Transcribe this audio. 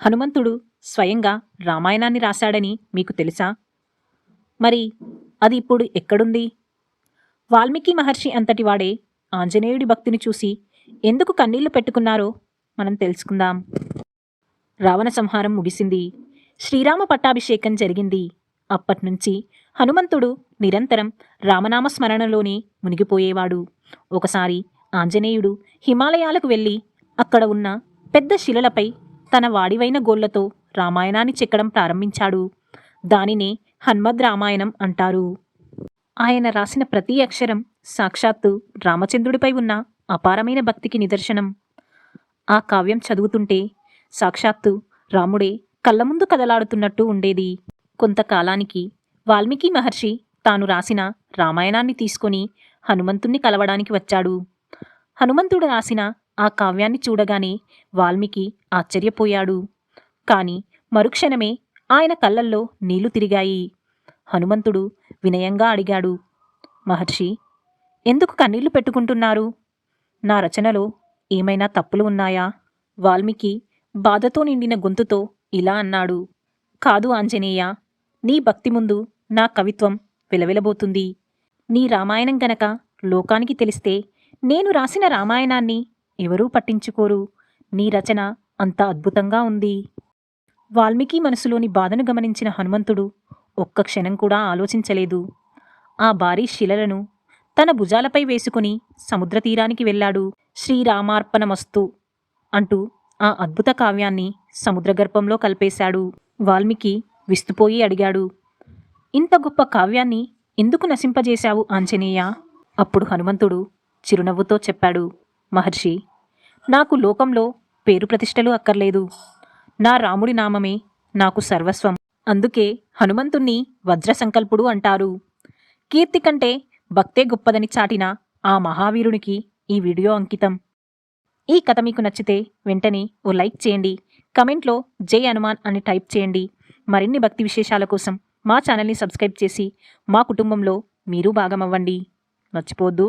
హనుమంతుడు స్వయంగా రామాయణాన్ని రాశాడని మీకు తెలుసా? మరి అది ఇప్పుడు ఎక్కడుంది? వాల్మీకి మహర్షి అంతటివాడే ఆంజనేయుడి భక్తిని చూసి ఎందుకు కన్నీళ్లు పెట్టుకున్నారో మనం తెలుసుకుందాం. రావణ సంహారం ముగిసింది. శ్రీరామ పట్టాభిషేకం జరిగింది. అప్పట్నుంచి హనుమంతుడు నిరంతరం రామనామ స్మరణలోనే మునిగిపోయేవాడు. ఒకసారి ఆంజనేయుడు హిమాలయాలకు వెళ్ళి అక్కడ ఉన్న పెద్ద శిలలపై తన వాడివైన గోళ్లతో రామాయణాన్ని చెక్కడం ప్రారంభించాడు. దానినే హన్మద్ రామాయణం అంటారు. ఆయన రాసిన ప్రతి అక్షరం సాక్షాత్తు రామచంద్రుడిపై ఉన్న అపారమైన భక్తికి నిదర్శనం. ఆ కావ్యం చదువుతుంటే సాక్షాత్తు రాముడే కళ్ళ ముందు కదలాడుతున్నట్టు ఉండేది. కొంతకాలానికి వాల్మీకి మహర్షి తాను రాసిన రామాయణాన్ని తీసుకొని హనుమంతుణ్ణి కలవడానికి వచ్చాడు. హనుమంతుడు రాసిన ఆ కావ్యాన్ని చూడగానే వాల్మీకి ఆశ్చర్యపోయాడు. కాని మరుక్షణమే ఆయన కళ్ళల్లో నీళ్లు తిరిగాయి. హనుమంతుడు వినయంగా అడిగాడు, మహర్షి, ఎందుకు కన్నీళ్లు పెట్టుకుంటున్నారు? నా రచనలో ఏమైనా తప్పులు ఉన్నాయా? వాల్మీకి బాధతో నిండిన గొంతుతో ఇలా అన్నాడు, కాదు ఆంజనేయ, నీ భక్తి ముందు నా కవిత్వం వెలవెలబోతుంది. నీ రామాయణం గనక లోకానికి తెలిస్తే నేను రాసిన రామాయణాన్ని ఎవరూ పట్టించుకోరు. నీ రచన అంత అద్భుతంగా ఉంది. వాల్మీకి మనసులోని బాధను గమనించిన హనుమంతుడు ఒక్క క్షణం కూడా ఆలోచించలేదు. ఆ భారీ శిలలను తన భుజాలపై వేసుకుని సముద్ర తీరానికి వెళ్ళాడు. శ్రీరామార్పణమస్తు అంటూ ఆ అద్భుత కావ్యాన్ని సముద్రగర్భంలో కలిపేశాడు. వాల్మీకి విస్తుపోయి అడిగాడు, ఇంత గొప్ప కావ్యాన్ని ఎందుకు నశింపజేశావు ఆంజనేయ? అప్పుడు హనుమంతుడు చిరునవ్వుతో చెప్పాడు, మహర్షి, నాకు లోకంలో పేరు ప్రతిష్టలు అక్కర్లేదు. నా రాముడి నామమే నాకు సర్వస్వం. అందుకే హనుమంతుణ్ణి వజ్ర సంకల్పుడు అంటారు. కీర్తి కంటే భక్తే గొప్పదని చాటిన ఆ మహావీరునికి ఈ వీడియో అంకితం. ఈ కథ మీకు నచ్చితే వెంటనే ఓ లైక్ చేయండి. కమెంట్లో జై హనుమాన్ అని టైప్ చేయండి. మరిన్ని భక్తి విశేషాల కోసం మా ఛానల్ని సబ్స్క్రైబ్ చేసి మా కుటుంబంలో మీరు భాగమవ్వండి. మర్చిపోవద్దు.